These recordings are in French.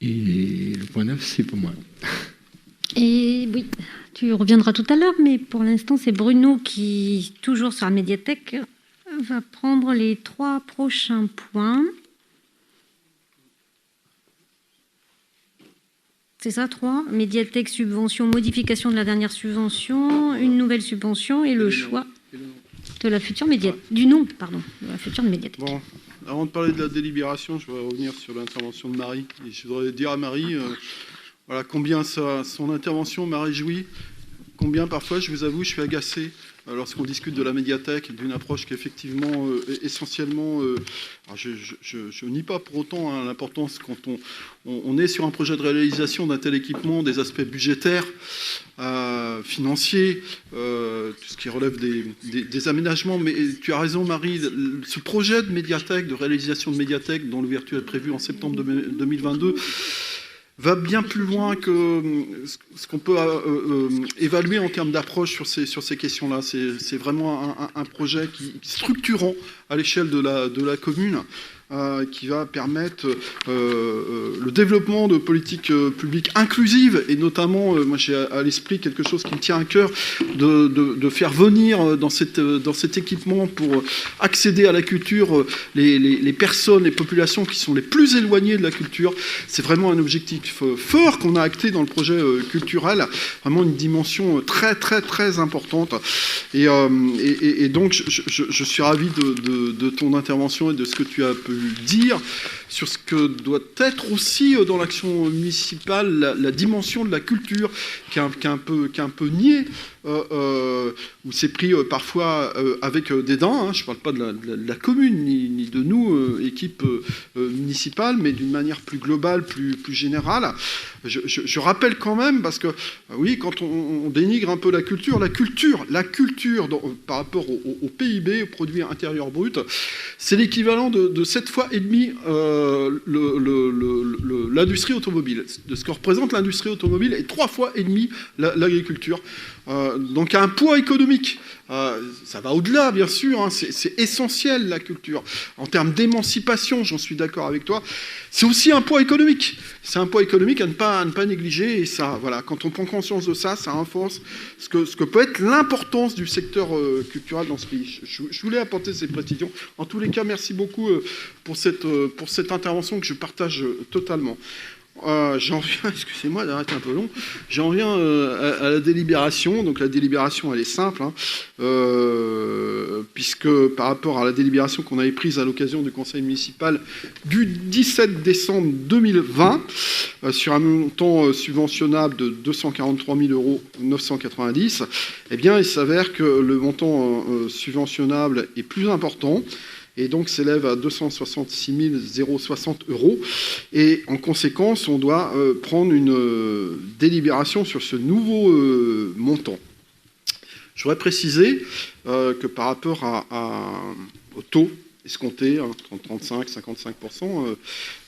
Et le point 9, c'est pour moi. Et oui, tu reviendras tout à l'heure, mais pour l'instant, c'est Bruno qui, toujours sur la médiathèque, va prendre les 3 prochains points. C'est ça, 3. Médiathèque, subvention, modification de la dernière subvention, une nouvelle subvention et le choix de la future médiathèque. Du nom, pardon, de la future médiathèque. Bon, avant de parler de la délibération, je voudrais revenir sur l'intervention de Marie. Et je voudrais dire à Marie voilà, combien son intervention m'a réjoui, combien parfois, je vous avoue, je suis agacé lorsqu'on discute de la médiathèque, d'une approche qui effectivement essentiellement... je nie pas pour autant l'importance quand on est sur un projet de réalisation d'un tel équipement, des aspects budgétaires, financiers, tout ce qui relève des aménagements. Mais tu as raison, Marie, ce projet de médiathèque, de réalisation de médiathèque, dont l'ouverture est prévue en septembre 2022, va bien plus loin que ce qu'on peut évaluer en termes d'approche sur ces questions-là. C'est vraiment un projet structurant à l'échelle de la commune, qui va permettre le développement de politiques publiques inclusives, et notamment, moi j'ai à l'esprit quelque chose qui me tient à cœur, de faire venir dans cet équipement pour accéder à la culture les personnes, les populations qui sont les plus éloignées de la culture. C'est vraiment un objectif fort qu'on a acté dans le projet culturel, vraiment une dimension très très très importante. Et donc je suis ravi de ton intervention et de ce que tu as pu dire sur ce que doit être aussi dans l'action municipale la dimension de la culture qui est un peu niée, où c'est pris parfois avec dédain. Je ne parle pas de la commune ni de nous, équipe municipale, mais d'une manière plus globale, plus générale. Je rappelle quand même, parce que oui, quand on dénigre un peu la culture par rapport au PIB, au produit intérieur brut, c'est l'équivalent de 7 fois et demi l'industrie automobile, de ce que représente l'industrie automobile, et 3 fois et demi l'agriculture. Donc un poids économique. Ça va au-delà, bien sûr, c'est essentiel, la culture. En termes d'émancipation, j'en suis d'accord avec toi, c'est aussi un poids économique. C'est un poids économique à ne pas négliger, et ça, voilà, quand on prend conscience de ça, ça renforce ce que peut être l'importance du secteur culturel dans ce pays. Je voulais apporter ces précisions. En tous les cas, merci beaucoup pour cette intervention que je partage totalement. J'en viens, excusez-moi d'arrêter un peu long, j'en viens à la délibération. Donc la délibération, elle est simple, puisque par rapport à la délibération qu'on avait prise à l'occasion du conseil municipal du 17 décembre 2020, sur un montant subventionnable de 243 990 €, eh bien il s'avère que le montant subventionnable est plus important, et donc s'élève à 266 060 €. Et en conséquence, on doit prendre une délibération sur ce nouveau montant. Je voudrais préciser que par rapport au taux escompté, 35, 55%,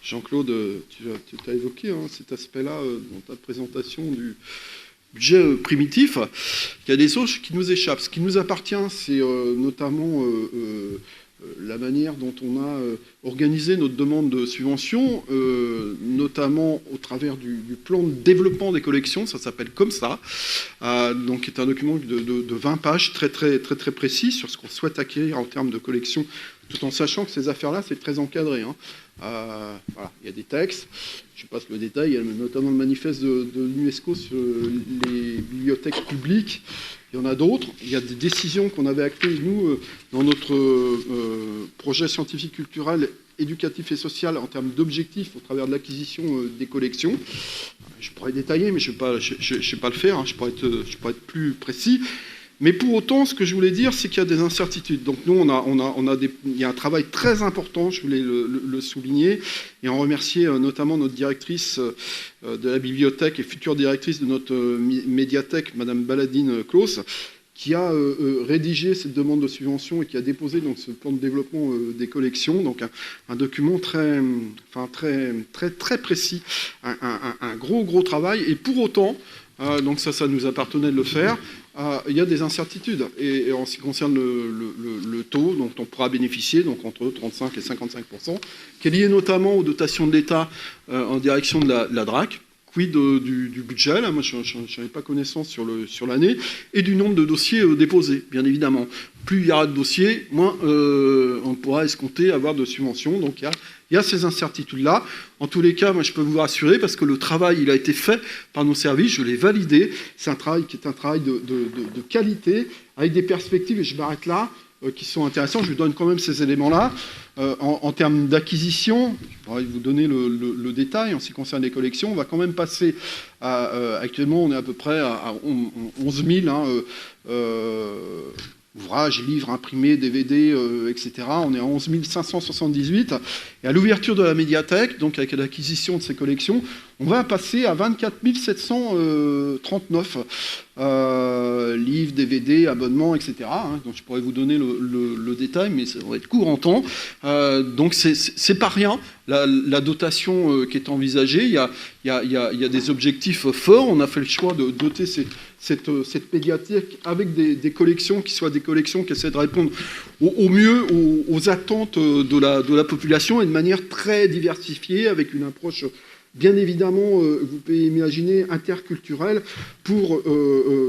Jean-Claude, tu as évoqué cet aspect-là dans ta présentation du budget primitif. Il y a des choses qui nous échappent. Ce qui nous appartient, c'est notamment... la manière dont on a organisé notre demande de subvention, notamment au travers du plan de développement des collections, ça s'appelle comme ça, donc qui est un document de 20 pages très, très, très, très précis sur ce qu'on souhaite acquérir en termes de collection, tout en sachant que ces affaires-là, c'est très encadré. Voilà, il y a des textes, je passe le détail, il y a notamment le manifeste de l'UNESCO sur les bibliothèques publiques. Il y en a d'autres. Il y a des décisions qu'on avait actées, nous, dans notre projet scientifique, culturel, éducatif et social, en termes d'objectifs au travers de l'acquisition des collections. Je pourrais détailler, mais je ne sais pas le faire. Je pourrais être plus précis. Mais pour autant, ce que je voulais dire, c'est qu'il y a des incertitudes. Donc nous, il y a un travail très important, je voulais le souligner, et en remercier notamment notre directrice de la bibliothèque et future directrice de notre médiathèque, Madame Baladine-Claus, qui a rédigé cette demande de subvention et qui a déposé donc ce plan de développement des collections, donc un document très précis, un gros travail. Et pour autant, donc ça nous appartenait de le faire, il y a des incertitudes. Et en ce qui concerne le taux dont on pourra bénéficier, donc entre 35 et 55%, qui est lié notamment aux dotations de l'État en direction de la DRAC. Quid du budget, là, moi je n'avais pas connaissance sur l'année, et du nombre de dossiers déposés, bien évidemment. Plus il y aura de dossiers, moins on pourra escompter avoir de subventions. Donc il y a ces incertitudes-là. En tous les cas, moi je peux vous rassurer, parce que le travail il a été fait par nos services, je l'ai validé. C'est un travail qui est un travail de qualité, avec des perspectives, et je m'arrête là, qui sont intéressants. Je vous donne quand même ces éléments-là. En termes d'acquisition, je pourrais vous donner le détail en ce qui concerne les collections. On va quand même passer à... actuellement, on est à peu près à 11 000 ouvrages, livres imprimés, DVD, etc. On est à 11 578. Et à l'ouverture de la médiathèque, donc avec l'acquisition de ces collections, on va passer à 24 739 livres, DVD, abonnements, etc. Donc je pourrais vous donner le détail, mais ça va être court en temps. Donc c'est pas rien, la dotation qui est envisagée. Il y a des objectifs forts. On a fait le choix de doter cette médiathèque avec des collections qui soient des collections qui essaient de répondre au mieux aux attentes de la population, et de manière très diversifiée, avec une approche bien évidemment, vous pouvez imaginer, interculturelle, pour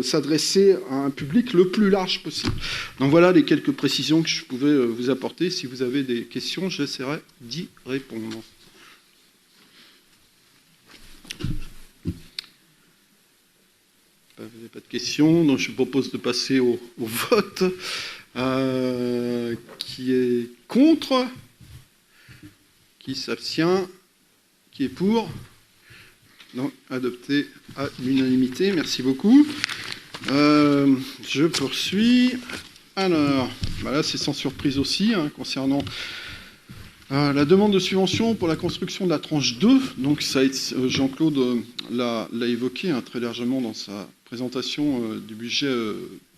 s'adresser à un public le plus large possible. Donc voilà les quelques précisions que je pouvais vous apporter. Si vous avez des questions, j'essaierai d'y répondre. Vous n'avez pas de questions, donc je vous propose de passer au vote. Qui est contre? Qui s'abstient? Qui est pour? Donc, adopté à l'unanimité. Merci beaucoup. Je poursuis. Alors, là, c'est sans surprise aussi, concernant la demande de subvention pour la construction de la tranche 2. Donc, Jean-Claude l'a évoqué très largement dans sa présentation du budget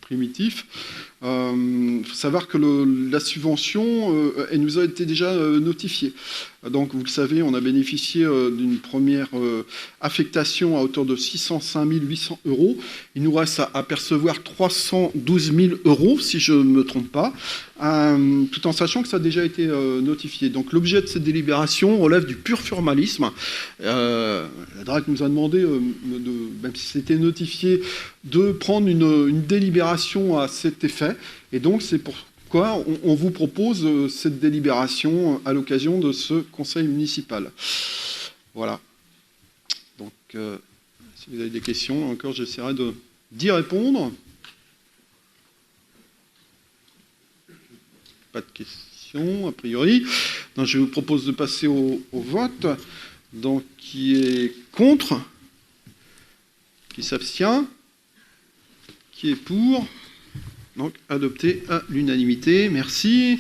primitif. Il faut savoir que la subvention, elle nous a été déjà notifiée. Donc, vous le savez, on a bénéficié d'une première affectation à hauteur de 605 800 €. Il nous reste à percevoir 312 000 €, si je ne me trompe pas, tout en sachant que ça a déjà été notifié. Donc, l'objet de cette délibération relève du pur formalisme. La DRAC nous a demandé, même si c'était notifié, de prendre une délibération à cet effet. Et donc, c'est pourquoi on vous propose cette délibération à l'occasion de ce conseil municipal. Voilà. Donc, si vous avez des questions, encore, j'essaierai d'y répondre. Pas de questions, a priori. Donc, je vous propose de passer au vote. Donc, qui est contre? Qui s'abstient? Qui est pour? Donc, adopté à l'unanimité. Merci.